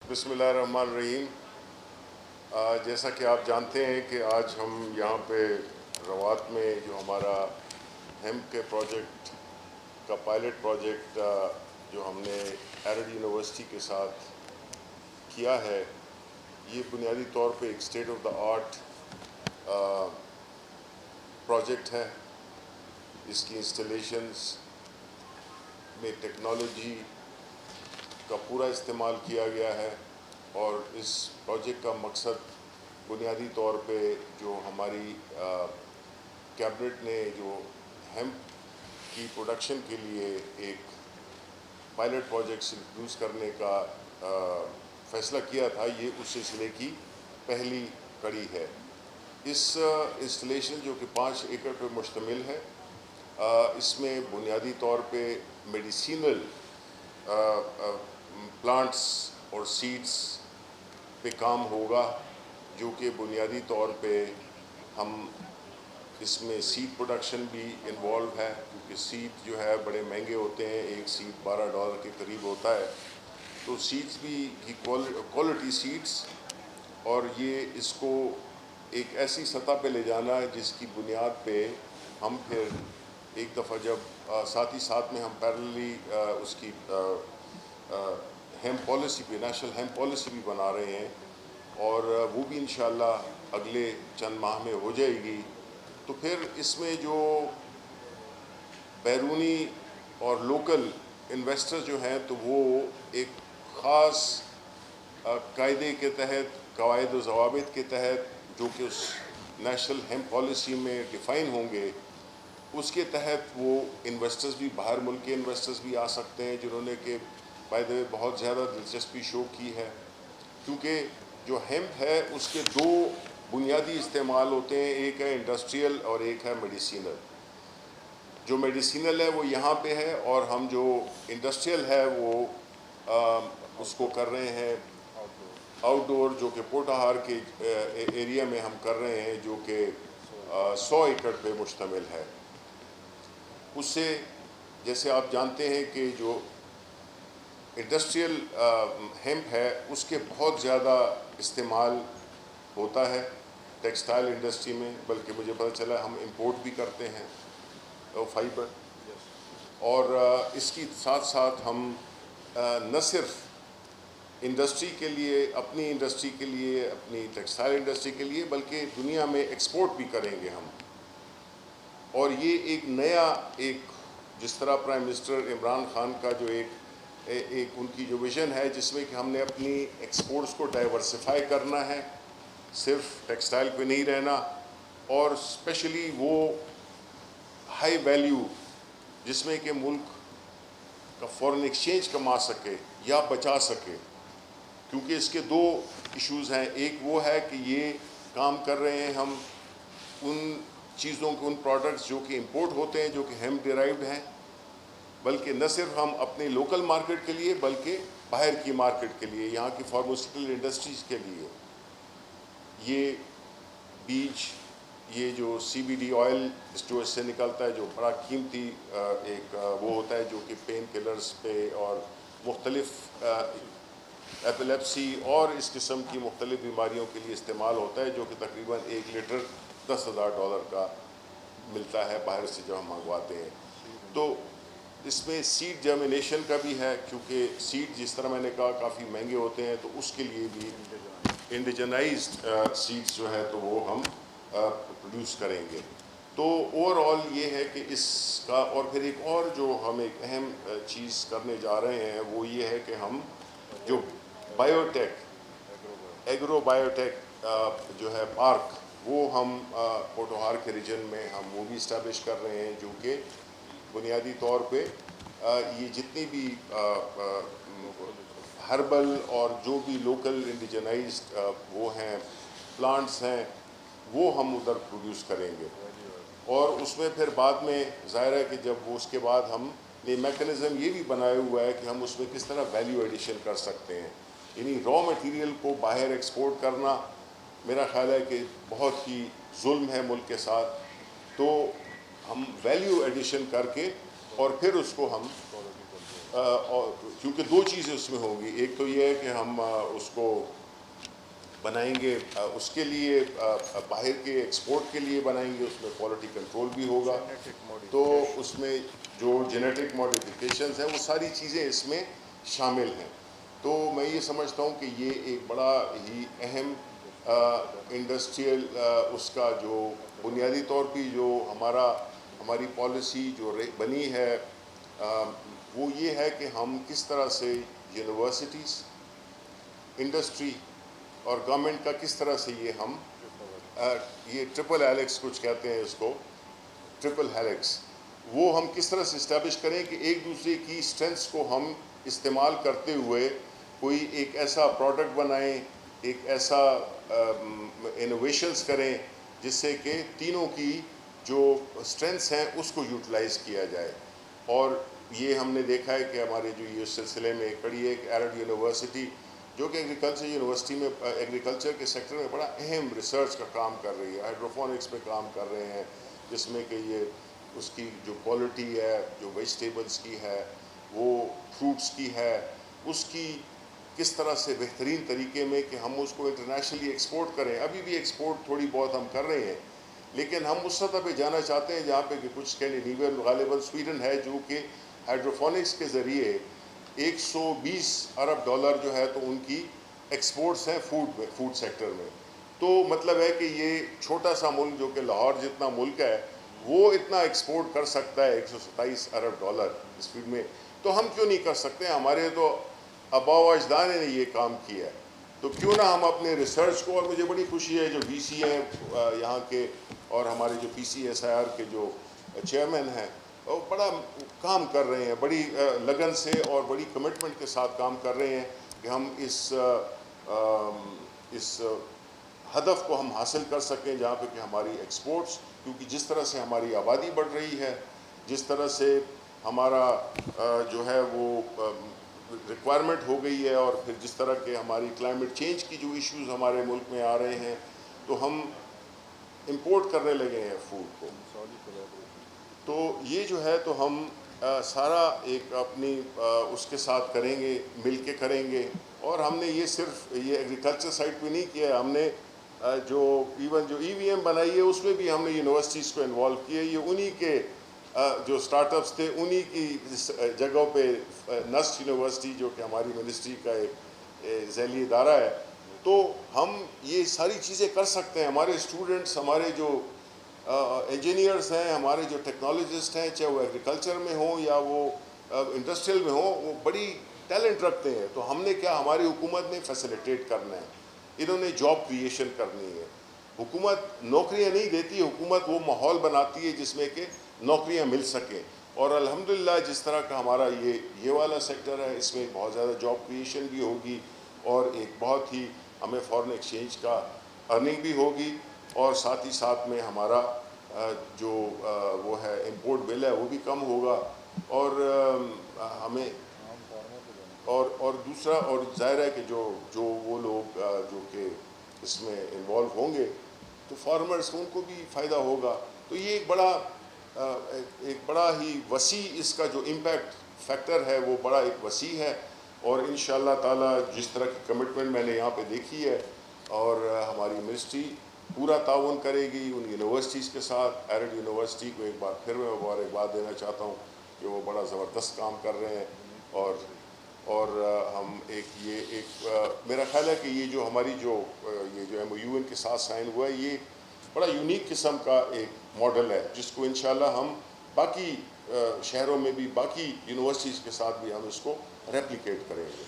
بسم اللہ الرحمن الرحیم۔ جیسا کہ آپ جانتے ہیں کہ آج ہم یہاں پہ روات میں جو ہمارا ہیمپ کے پروجیکٹ کا پائلٹ پروجیکٹ جو ہم نے ایرڈ یونیورسٹی کے ساتھ کیا ہے، یہ بنیادی طور پہ ایک state of the art project ہے۔ اس کی انسٹالیشنز میں ٹیکنالوجی کا پورا استعمال کیا گیا ہے، اور اس پروجیکٹ کا مقصد بنیادی طور پہ جو ہماری کیبنٹ نے جو ہیمپ کی پروڈکشن کے لیے ایک پائلٹ پروجیکٹ انٹروڈیوس کرنے کا فیصلہ کیا تھا، یہ اس سلسلے کی پہلی کڑی ہے۔ اس انسٹالیشن جو کہ 5 ایکڑ پہ مشتمل ہے، اس میں بنیادی طور پہ میڈیسینل پلانٹس اور سیڈز پہ کام ہوگا، جو کہ بنیادی طور پہ ہم اس میں سیڈ پروڈکشن بھی انوالو ہے، کیونکہ سیڈ جو ہے بڑے مہنگے ہوتے ہیں، ایک سیڈ $12 کے قریب ہوتا ہے۔ تو سیڈز بھی کی کوالٹی سیڈز، اور یہ اس کو ایک ایسی سطح پہ لے جانا ہے جس کی بنیاد پہ ہم پھر ایک دفعہ جب ساتھ ہی ساتھ میں ہم پیرللی اس کی ہیمپ پالیسی بھی، نیشنل ہیمپ پالیسی بھی بنا رہے ہیں، اور وہ بھی انشاءاللہ اگلے چند ماہ میں ہو جائے گی۔ تو پھر اس میں جو بیرونی اور لوکل انویسٹر جو ہیں، تو وہ ایک خاص قاعدے کے تحت، قواعد و ضوابط کے تحت، جو کہ اس نیشنل ہیمپ پالیسی میں ڈیفائن ہوں گے، اس کے تحت وہ انویسٹرز بھی، باہر ملک کے انویسٹرز بھی آ سکتے ہیں، جنہوں نے کہ بائی دا وے بہت زیادہ دلچسپی شو کی ہے، کیونکہ جو ہیمپ ہے اس کے 2 بنیادی استعمال ہوتے ہیں، ایک ہے انڈسٹریل اور ایک ہے میڈیسینل۔ جو میڈیسینل ہے وہ یہاں پہ ہے، اور ہم جو انڈسٹریل ہے وہ اس کو کر رہے ہیں آؤٹ ڈور، جو کہ پوٹاہار کے ایریا میں ہم کر رہے ہیں، جو کہ 100 ایکڑ پہ مشتمل ہے۔ اس سے جیسے آپ جانتے ہیں کہ جو انڈسٹریل ہیمپ ہے اس کے بہت زیادہ استعمال ہوتا ہے ٹیکسٹائل انڈسٹری میں، بلکہ مجھے پتہ چلا ہم امپورٹ بھی کرتے ہیں فائبر، اور اس کی ساتھ ساتھ ہم نہ صرف انڈسٹری کے لیے، اپنی انڈسٹری کے لیے، اپنی ٹیکسٹائل انڈسٹری کے لیے، بلکہ دنیا میں ایکسپورٹ بھی کریں گے ہم۔ اور یہ ایک نیا، جس طرح پرائم منسٹر عمران خان کا جو ایک ان کی جو ویژن ہے، جس میں کہ ہم نے اپنی ایکسپورٹس کو ڈائیورسیفائی کرنا ہے، صرف ٹیکسٹائل پہ نہیں رہنا، اور اسپیشلی وہ ہائی ویلیو جس میں کہ ملک کا فورن ایکسچینج کما سکے یا بچا سکے، کیونکہ اس کے 2 ایشوز ہیں۔ ایک وہ ہے کہ یہ کام کر رہے ہیں ہم ان چیزوں کو، ان پروڈکٹس جو کہ امپورٹ ہوتے ہیں، جو کہ ہیمپ ڈیرائیوڈ ہیں، بلکہ نہ صرف ہم اپنے لوکل مارکیٹ کے لیے بلکہ باہر کی مارکیٹ کے لیے، یہاں کی فارماسیوٹیکل انڈسٹریز کے لیے یہ بیج، یہ جو CBD آئل جو اس سے نکلتا ہے، جو بڑا قیمتی ایک وہ ہوتا ہے، جو کہ پین کلرز پہ اور مختلف ایپیلیپسی اور اس قسم کی مختلف بیماریوں کے لیے استعمال ہوتا ہے، جو کہ تقریباً 1 لیٹر $10,000 کا ملتا ہے باہر سے جب ہم منگواتے ہیں۔ تو اس میں سیڈ جرمینیشن کا بھی ہے، کیونکہ سیڈ جس طرح میں نے کہا کافی مہنگے ہوتے ہیں، تو اس کے لیے بھی انڈیجنائزڈ سیڈز جو ہے تو وہ ہم پروڈیوس کریں گے۔ تو اوور آل یہ ہے کہ اس کا، اور پھر ایک اور جو ہم ایک اہم چیز کرنے جا رہے ہیں وہ یہ ہے کہ ہم جو ایگرو بایوٹیک جو ہے پارک، وہ ہم پوٹوہار کے ریجن میں ہم وہ بھی اسٹیبلش کر رہے ہیں، جو کہ بنیادی طور پہ یہ جتنی بھی ہربل اور جو بھی لوکل انڈیجنائزڈ وہ ہیں پلانٹس ہیں، وہ ہم ادھر پروڈیوس کریں گے۔ اور اس میں پھر بعد میں ظاہر ہے کہ جب وہ اس کے بعد ہم نے میکنزم یہ بھی بنایا ہوا ہے کہ ہم اس میں کس طرح ویلیو ایڈیشن کر سکتے ہیں، یعنی را مٹیریل کو باہر ایکسپورٹ کرنا میرا خیال ہے کہ بہت ہی ظلم ہے ملک کے ساتھ، تو ہم ویلیو ایڈیشن کر کے اور پھر اس کو ہم کیونکہ دو چیزیں اس میں ہوں گی. ایک تو یہ ہے کہ ہم اس کو بنائیں گے, اس کے لیے باہر کے ایکسپورٹ کے لیے بنائیں گے, اس میں کوالٹی کنٹرول بھی ہوگا, تو اس میں جو جینیٹک ماڈیفیکیشنز ہیں وہ ساری چیزیں اس میں شامل ہیں. تو میں یہ سمجھتا ہوں کہ یہ ایک بڑا ہی اہم انڈسٹریل اس کا جو بنیادی طور پہ جو ہماری پالیسی جو بنی ہے وہ یہ ہے کہ ہم کس طرح سے یونیورسٹیز, انڈسٹری اور گورنمنٹ کا کس طرح سے یہ ٹرپل ہیلکس کچھ کہتے ہیں اس کو, ٹرپل ہیلکس, وہ ہم کس طرح سے اسٹیبلش کریں کہ ایک دوسرے کی اسٹرینتھس کو ہم استعمال کرتے ہوئے کوئی ایک ایسا پروڈکٹ بنائیں, ایک ایسا انوویشنز کریں جس سے کہ تینوں کی جو اسٹرینتھس ہیں اس کو یوٹیلائز کیا جائے. اور یہ ہم نے دیکھا ہے کہ ہمارے جو یہ سلسلے میں کڑی ہے کہ ایرڈ یونیورسٹی جو کہ ایگریکلچر یونیورسٹی میں ایگریکلچر کے سیکٹر میں بڑا اہم ریسرچ کا کام کر رہی ہے, ہائیڈروفونکس پہ کام کر رہے ہیں, جس میں کہ یہ اس کی جو کوالٹی ہے جو ویجیٹیبلز کی ہے, وہ فروٹس کی ہے, اس کی کس طرح سے بہترین طریقے میں کہ ہم اس کو انٹرنیشنلی ایکسپورٹ کریں. ابھی بھی ایکسپورٹ تھوڑی بہت ہم کر رہے ہیں, لیکن ہم اس سطح پہ جانا چاہتے ہیں جہاں پہ کہ کچھ اسکینڈینیوین, غالباً سویڈن ہے جو کہ ہائیڈروفونکس کے ذریعے $120 ارب جو ہے تو ان کی ایکسپورٹس ہیں فوڈ سیکٹر میں. تو مطلب ہے کہ یہ چھوٹا سا ملک جو کہ لاہور جتنا ملک ہے وہ اتنا ایکسپورٹ کر سکتا ہے $127 ارب اس فیلڈ میں, تو ہم کیوں نہیں کر سکتے؟ ہمارے تو آباء و اجداد نے یہ کام کیا ہے, تو کیوں نہ ہم اپنے ریسرچ کو, اور مجھے بڑی خوشی ہے جو وی سی ہیں یہاں کے اور ہمارے جو PCSIR کے جو چیئرمین ہیں وہ بڑا کام کر رہے ہیں, بڑی لگن سے اور بڑی کمٹمنٹ کے ساتھ کام کر رہے ہیں کہ ہم اس ہدف کو ہم حاصل کر سکیں جہاں پہ کہ ہماری ایکسپورٹس, کیونکہ جس طرح سے ہماری آبادی بڑھ رہی ہے, جس طرح سے ہمارا جو ہے وہ ریکوائرمنٹ ہو گئی ہے, اور پھر جس طرح کے ہماری کلائمیٹ چینج کی جو ایشوز ہمارے ملک میں آ رہے ہیں, تو ہم امپورٹ کرنے لگے ہیں فوڈ کو. تو یہ جو ہے تو ہم سارا ایک اپنی اس کے ساتھ کریں گے, مل کے کریں گے. اور ہم نے یہ صرف یہ ایگریکلچر سائٹ پہ نہیں کیا, ہم نے جو ایون جو EVM بنائی ہے اس میں بھی ہم نے یونیورسٹیز کو انوالو کیا. یہ انہی کے جو سٹارٹ اپس تھے انہی کی جگہوں پہ نسٹ یونیورسٹی جو کہ ہماری منسٹری کا ایک ذیلی ادارہ ہے, تو ہم یہ ساری چیزیں کر سکتے ہیں. ہمارے اسٹوڈنٹس, ہمارے جو انجینئرس ہیں, ہمارے جو ٹیکنالوجسٹ ہیں, چاہے وہ ایگریکلچر میں ہوں یا وہ انڈسٹریل میں ہوں, وہ بڑی ٹیلنٹ رکھتے ہیں. تو ہم نے کیا, ہماری حکومت نے فیسیلیٹیٹ کرنا ہے, انہوں نے جاب کریشن کرنی ہے. حکومت نوکریاں نہیں دیتی, حکومت وہ ماحول بناتی ہے جس میں کہ نوکریاں مل سکیں. اور الحمدللہ جس طرح کا ہمارا یہ والا سیکٹر ہے, اس میں بہت زیادہ جاب کریشن بھی ہوگی, اور ایک بہت ہی ہمیں فارن ایکسچینج کا ارننگ بھی ہوگی, اور ساتھ ہی ساتھ میں ہمارا جو وہ ہے امپورٹ بل ہے وہ بھی کم ہوگا. اور ہمیں اور دوسرا, اور ظاہر ہے کہ جو وہ لوگ جو کہ اس میں انوالو ہوں گے تو فارمرز ان کو بھی فائدہ ہوگا. تو یہ ایک بڑا ہی وسیع اس کا جو امپیکٹ فیکٹر ہے وہ بڑا ایک وسیع ہے. اور انشاءاللہ تعالی جس طرح کی کمٹمنٹ میں نے یہاں پہ دیکھی ہے, اور ہماری منسٹری پورا تعاون کرے گی ان یونیورسٹیز کے ساتھ. ایرڈ یونیورسٹی کو ایک بار پھر میں مبارکباد دینا چاہتا ہوں کہ وہ بڑا زبردست کام کر رہے ہیں. اور ہم میرا خیال ہے کہ یہ جو ہماری جو MOU کے ساتھ سائن ہوا ہے, یہ بڑا یونیک قسم کا ایک ماڈل ہے جس کو انشاءاللہ ہم باقی شہروں میں بھی, باقی یونیورسٹیز کے ساتھ بھی ہم اس کو ریپلیکیٹ کریں گے.